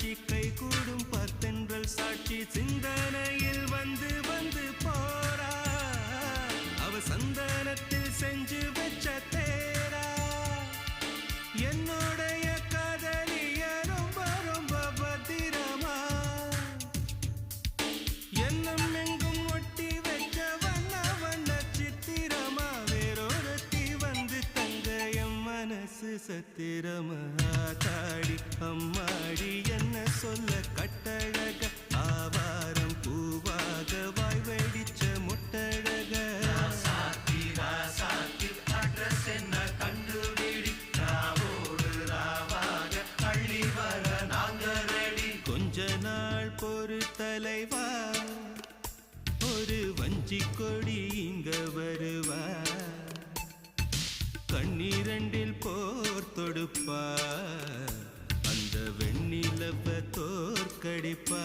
காட்சி கை கூடும் பத்தென்றல் சாட்சி சிந்தனையில் வந்து வந்து போரா அவ சந்தனத்தில் செஞ்சு வச்ச தேரா என்னுடைய காதலிய ரொம்ப ரொம்ப பத்திரமா என்னும் எங்கும் ஒட்டி வச்ச வண்ண வண்ண சித்திரமா வேறொருத்தி வந்து தங்க என் மனசு சத்திரமா தாடி அம்மாடி என்ன சொல்ல கட்டழக ஆவாரம் பூவாக வாய் வெடிச்ச முட்டழக அட்ரஸ் என்ன கண்டுபிடி ராவோடு ராவாக அள்ளி வர நாங்க ரெடி கொஞ்ச நாள் பொறு தலைவா ஒரு வஞ்சி கொடி இங்க வருவா கண்ணீரண்டில் போர் தொடுப்பா அந்த வெண்ணிலவ தோற்கடிப்பா